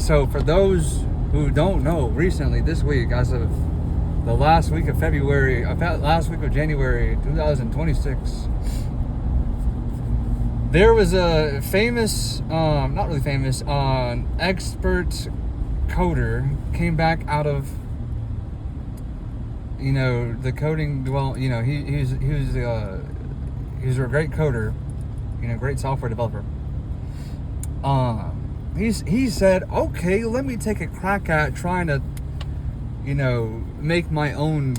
So for those who don't know, recently this week, as of the last week of January 2026, there was a famous, not really famous, expert coder came back out of, the coding. Well, he was a great coder, great software developer. He said, okay, let me take a crack at trying to, make my own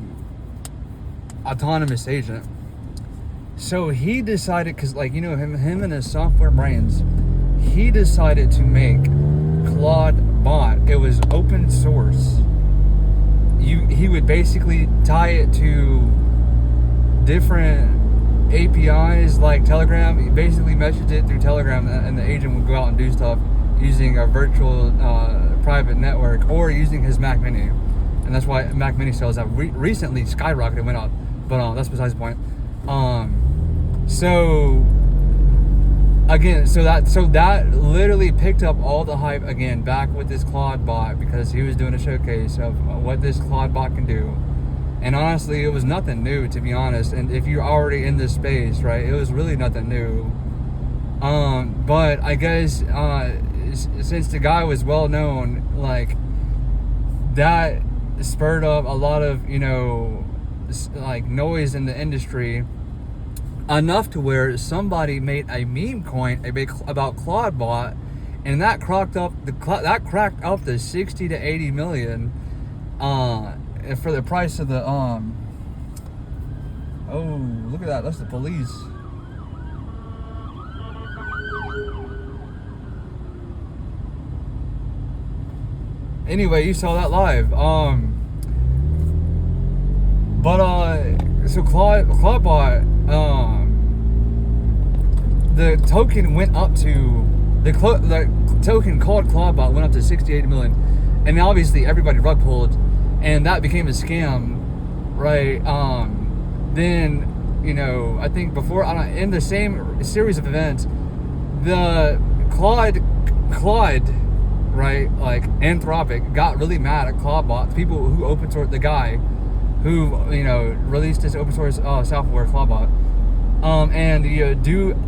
autonomous agent. So he decided, because him and his software brains, he decided to make Claudbot. It was open source. He would basically tie it to different APIs like Telegram. He basically messaged it through Telegram, and the agent would go out and do stuff using a virtual private network or using his Mac Mini. And that's why Mac Mini sales have recently skyrocketed, went up. But that's besides the point. So that literally picked up all the hype again back with this Claudbot, because he was doing a showcase of what this Claudbot can do. And honestly, it was nothing new, to be honest. And if you're already in this space, right, it was really nothing new. But I guess since the guy was well known, like, that spurred up a lot of noise in the industry, enough to where somebody made a meme coin about Claudbot, and that cracked up the 60 to 80 million for the price of the oh, look at that, that's the police. Anyway, you saw that live. So Claudbot, the token went up to the token called Claudbot went up to 68 million, and obviously everybody rug pulled, and that became a scam, right? Then I think before in the same series of events, the Claude, right, like Anthropic, got really mad at Claudbot, the people who open source, the guy who released this open source software, Claudbot. And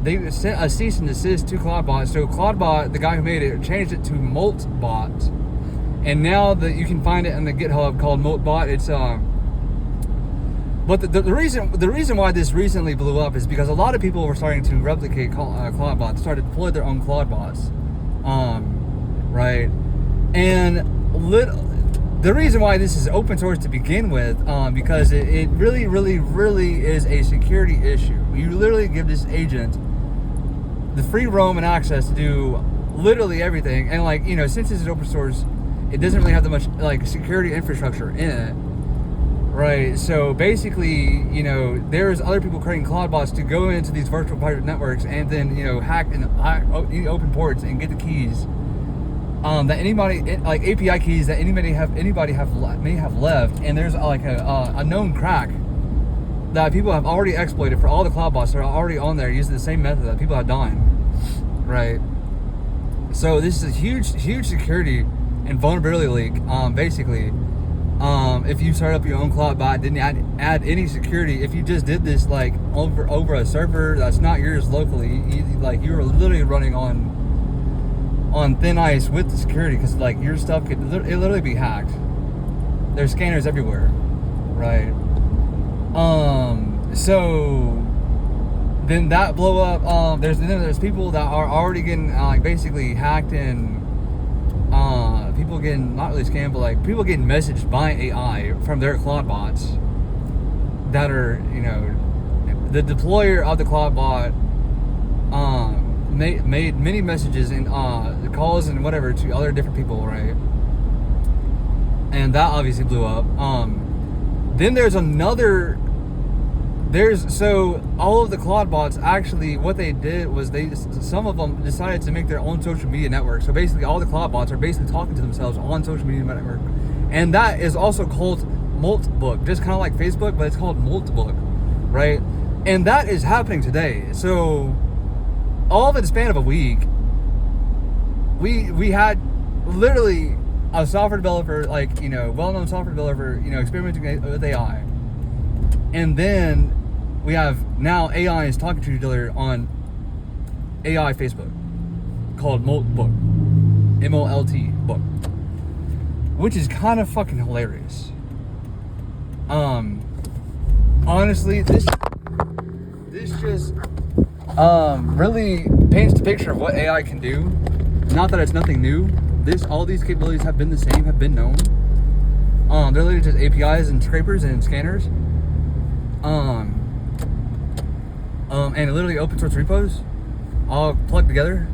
they sent a cease and desist to Claudbot. So Claudbot, the guy who made it, changed it to Moltbot, and now that you can find it in the GitHub called Moltbot. It's but the reason why this recently blew up is because a lot of people were starting to replicate Claudbots, started to deploy their own Claudbots, right? And the reason why this is open source to begin with, because it really, really, really is a security issue. You literally give this agent the free roam and access to do literally everything. And since this is open source, it doesn't really have that much security infrastructure in it, right? So basically, there's other people creating Claudbots to go into these virtual private networks and then hack and open ports and get the keys. That anybody, like API keys that anybody may have left, and there's a known crack that people have already exploited for all the Claudbots that are already on there using the same method that people have done, right? So this is a huge security and vulnerability leak. Basically, if you start up your own Claudbot, didn't add any security, if you just did this over a server that's not yours locally, you were literally running on thin ice with the security, because your stuff could literally be hacked. There's scanners everywhere, right? So then that blow up. There's people that are already getting basically hacked, and people getting not really scammed, but people getting messaged by AI from their Claudbots that are the deployer of the Claudbot made many messages and the calls and whatever to other different people, right? And that obviously blew up. Then so all of the Claudbots, actually what they did was some of them decided to make their own social media network. So basically all the Claudbots are basically talking to themselves on social media network, and that is also called Moltbook, just kind of like Facebook, but it's called Moltbook, right? And that is happening today. So all in the span of a week, we had literally a software developer, like, well-known software developer, experimenting with AI. And then we have now AI is talking to each other on AI Facebook called Moltbook, M-O-L-T book, which is kind of fucking hilarious. Honestly, this just really paints the picture of what AI can do. Not that it's nothing new. All these capabilities have been the same, have been known. They're literally just APIs and scrapers and scanners. And literally open source repos all plugged together.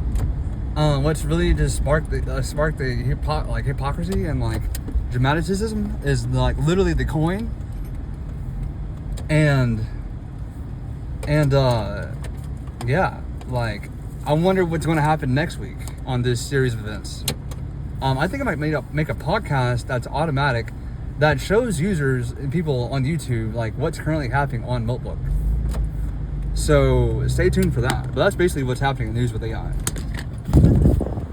What's really just sparked the hypocrisy and like dramaticism is like literally the coin. And yeah, like I wonder what's going to happen next week on this series of events. I think I might make a podcast that's automatic that shows users and people on YouTube like what's currently happening on Moltbook. So stay tuned for that. But that's basically what's happening in the news with AI.